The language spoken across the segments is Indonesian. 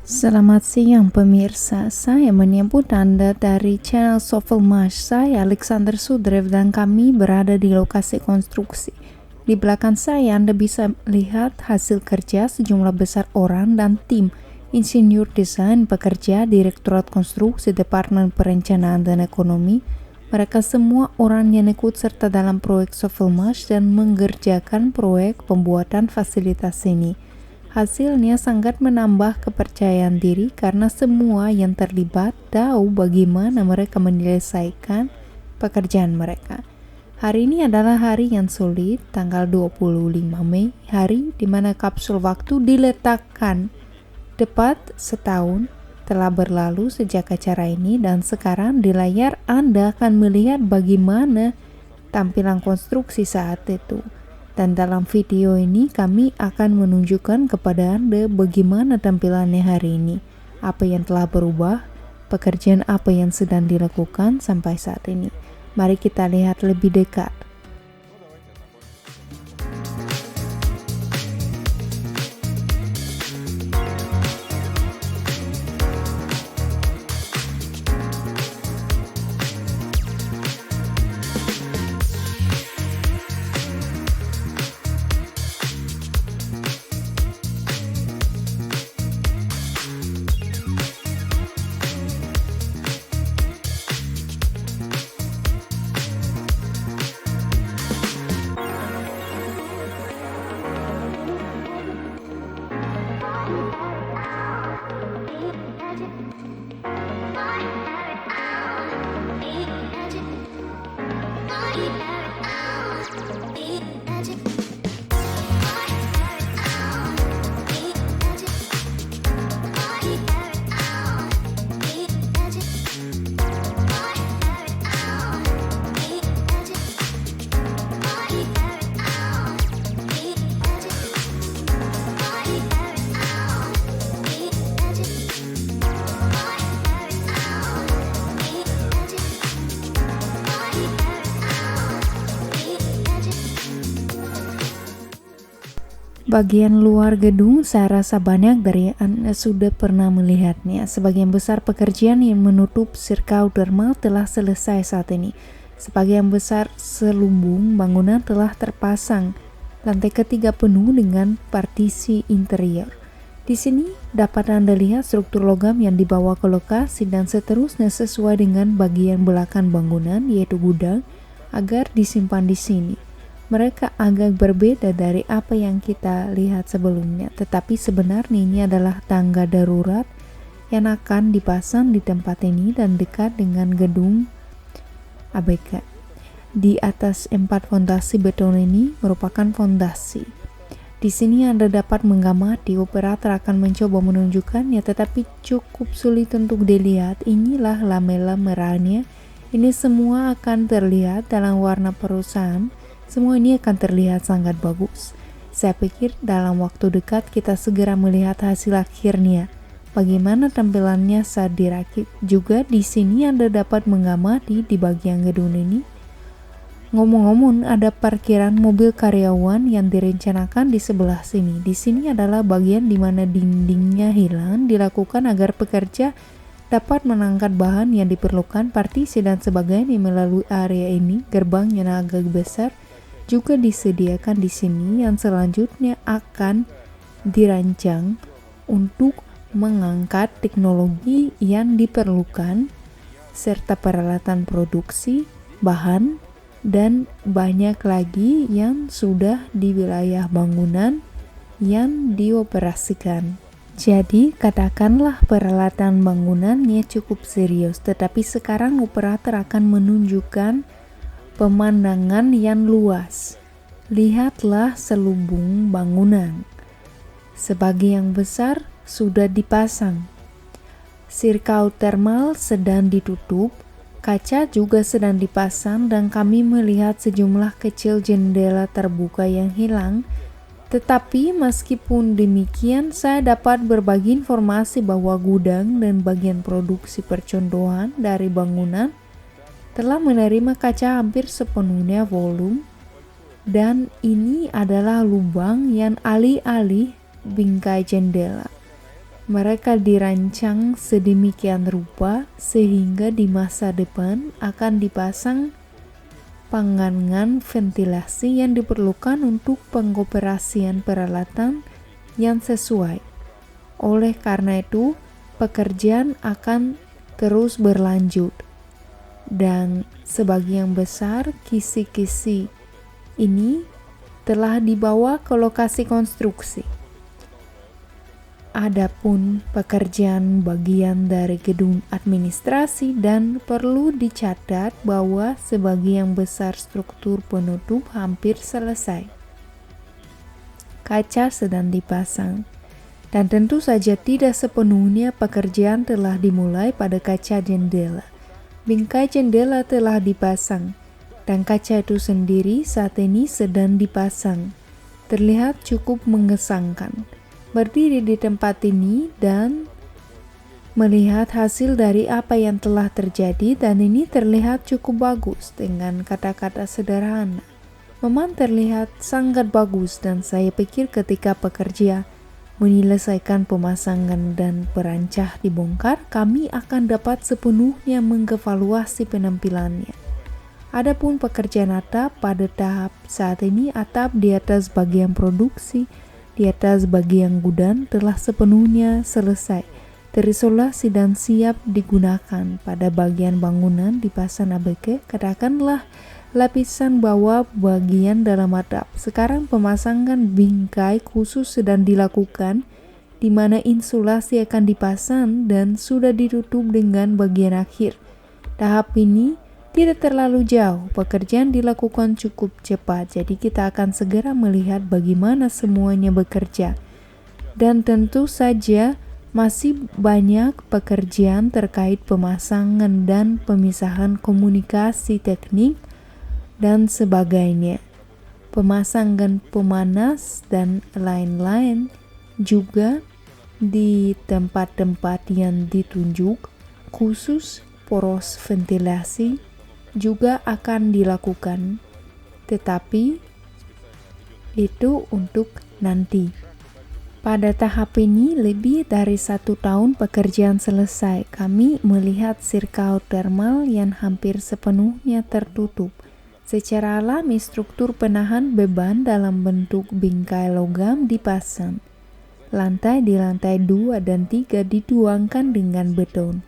Selamat siang pemirsa, saya menyambut Anda dari channel Sovelmash. Saya Alexander Sudrev dan kami berada di lokasi konstruksi. Di belakang saya Anda bisa lihat hasil kerja sejumlah besar orang dan tim insinyur desain pekerja Direktorat Konstruksi Departemen Perencanaan dan Ekonomi. Mereka semua orang yang ikut serta dalam proyek Sovelmash dan mengerjakan proyek pembuatan fasilitas ini. Hasilnya sangat menambah kepercayaan diri karena semua yang terlibat tahu bagaimana mereka menyelesaikan pekerjaan mereka. Hari ini adalah hari yang sulit, tanggal 25 Mei, hari di mana kapsul waktu diletakkan. Tepat setahun telah berlalu sejak acara ini dan sekarang di layar Anda akan melihat bagaimana tampilan konstruksi saat itu. Dan dalam video ini kami akan menunjukkan kepada Anda bagaimana tampilannya hari ini, apa yang telah berubah, pekerjaan apa yang sedang dilakukan sampai saat ini. Mari kita lihat lebih dekat. Bagian luar gedung saya rasa banyak dari Anda sudah pernah melihatnya. Sebagian besar pekerjaan yang menutup sirkau dermal telah selesai saat ini. Sebagian besar selumbung bangunan telah terpasang. Lantai ketiga penuh dengan partisi interior. Di sini dapat Anda lihat struktur logam yang dibawa ke lokasi dan seterusnya sesuai dengan bagian belakang bangunan yaitu gudang agar disimpan di sini. Mereka agak berbeda dari apa yang kita lihat sebelumnya, tetapi sebenarnya ini adalah tangga darurat yang akan dipasang di tempat ini dan dekat dengan gedung ABK. Di atas 4 fondasi beton ini merupakan fondasi. Di sini Anda dapat mengamati, operator akan mencoba menunjukkannya, tetapi cukup sulit untuk dilihat. Inilah lamela merahnya. Ini semua akan terlihat dalam warna perusahaan. Semua ini akan terlihat sangat bagus. Saya pikir dalam waktu dekat kita segera melihat hasil akhirnya. Bagaimana tampilannya saat dirakit. Juga di sini Anda dapat mengamati di bagian gedung ini. Ngomong-ngomong, ada parkiran mobil karyawan yang direncanakan di sebelah sini. Di sini adalah bagian di mana dindingnya hilang, dilakukan agar pekerja dapat mengangkat bahan yang diperlukan, partisi dan sebagainya melalui area ini. Gerbang yang agak besar juga disediakan di sini yang selanjutnya akan dirancang untuk mengangkat teknologi yang diperlukan serta peralatan produksi, bahan, dan banyak lagi yang sudah di wilayah bangunan yang dioperasikan. Jadi katakanlah peralatan bangunannya cukup serius, tetapi sekarang operator akan menunjukkan pemandangan yang luas. Lihatlah selubung bangunan. Sebagian besar sudah dipasang. Sirkau termal sedang ditutup, kaca juga sedang dipasang dan kami melihat sejumlah kecil jendela terbuka yang hilang. Tetapi meskipun demikian, saya dapat berbagi informasi bahwa gudang dan bagian produksi percontohan dari bangunan telah menerima kaca hampir sepenuhnya volume, dan ini adalah lubang yang alih-alih bingkai jendela. Mereka dirancang sedemikian rupa sehingga di masa depan akan dipasang pangangan ventilasi yang diperlukan untuk pengoperasian peralatan yang sesuai. Oleh karena itu, pekerjaan akan terus berlanjut dan sebagian besar kisi-kisi ini telah dibawa ke lokasi konstruksi. Adapun pekerjaan bagian dari gedung administrasi dan perlu dicatat bahwa sebagian besar struktur penutup hampir selesai. Kaca sedang dipasang, dan tentu saja tidak sepenuhnya pekerjaan telah dimulai pada kaca jendela. Bingkai jendela telah dipasang, dan kaca itu sendiri saat ini sedang dipasang. Terlihat cukup mengesankan. Berdiri di tempat ini dan melihat hasil dari apa yang telah terjadi, dan ini terlihat cukup bagus dengan kata-kata sederhana. Memang terlihat sangat bagus, dan saya pikir ketika pekerja menyelesaikan pemasangan dan perancah dibongkar, kami akan dapat sepenuhnya mengevaluasi penampilannya. Adapun pekerjaan atap pada tahap saat ini, atap di atas bagian produksi, di atas bagian gudang telah sepenuhnya selesai, terisolasi dan siap digunakan. Pada bagian bangunan dipasang ABK, katakanlah lapisan bawah bagian dalam atap. Sekarang pemasangan bingkai khusus sedang dilakukan, di mana insulasi akan dipasang dan sudah ditutup dengan bagian akhir. Tahap ini tidak terlalu jauh, pekerjaan dilakukan cukup cepat, jadi kita akan segera melihat bagaimana semuanya bekerja. Dan tentu saja masih banyak pekerjaan terkait pemasangan dan pemisahan komunikasi teknik dan sebagainya. Pemasangan pemanas dan lain-lain juga di tempat-tempat yang ditunjuk, khusus poros ventilasi juga akan dilakukan, tetapi itu untuk nanti. Pada tahap ini lebih dari 1 tahun pekerjaan selesai. Kami melihat sirkau thermal yang hampir sepenuhnya tertutup. Secara alami struktur penahan beban dalam bentuk bingkai logam dipasang. Lantai di lantai 2 dan 3 dituangkan dengan beton.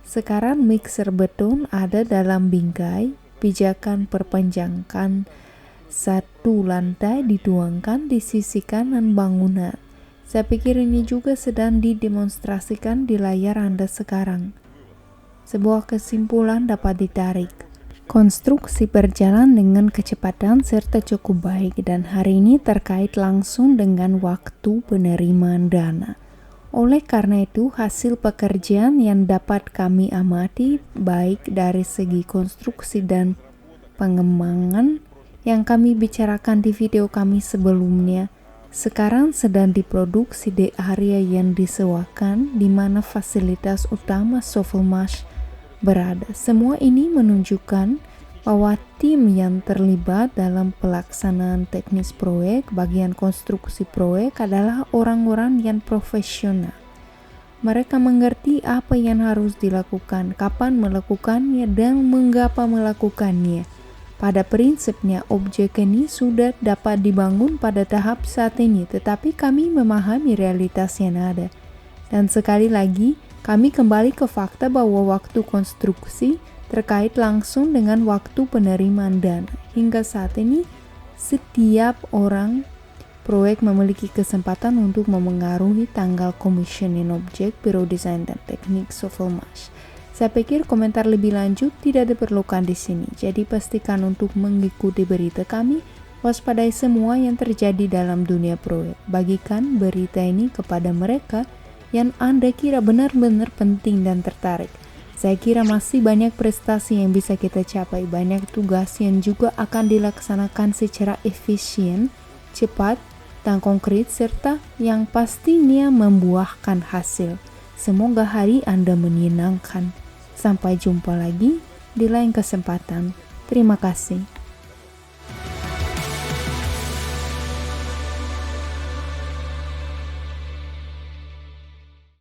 Sekarang mixer beton ada dalam bingkai, pijakan perpanjangan 1 lantai dituangkan di sisi kanan bangunan. Saya pikir ini juga sedang didemonstrasikan di layar Anda sekarang. Sebuah kesimpulan dapat ditarik. Konstruksi berjalan dengan kecepatan serta cukup baik, dan hari ini terkait langsung dengan waktu penerimaan dana. Oleh karena itu, hasil pekerjaan yang dapat kami amati baik dari segi konstruksi dan pengembangan yang kami bicarakan di video kami sebelumnya, sekarang sedang diproduksi di area yang disewakan di mana fasilitas utama Sovelmash berada. Semua ini menunjukkan bahwa tim yang terlibat dalam pelaksanaan teknis proyek bagian konstruksi proyek adalah orang-orang yang profesional. Mereka mengerti apa yang harus dilakukan, kapan melakukannya, dan mengapa melakukannya. Pada prinsipnya, objek ini sudah dapat dibangun pada tahap saat ini, tetapi kami memahami realitas yang ada. Dan sekali lagi, kami kembali ke fakta bahwa waktu konstruksi terkait langsung dengan waktu penerimaan dana. Hingga saat ini, setiap orang proyek memiliki kesempatan untuk memengaruhi tanggal commissioning objek Biro Desain dan Teknik Sovelmash. Saya pikir komentar lebih lanjut tidak diperlukan di sini, jadi pastikan untuk mengikuti berita kami, waspadai semua yang terjadi dalam dunia proyek. Bagikan berita ini kepada mereka yang Anda kira benar-benar penting dan tertarik. Saya kira masih banyak prestasi yang bisa kita capai, banyak tugas yang juga akan dilaksanakan secara efisien, cepat, dan konkret, serta yang pastinya membuahkan hasil. Semoga hari Anda menyenangkan. Sampai jumpa lagi di lain kesempatan. Terima kasih.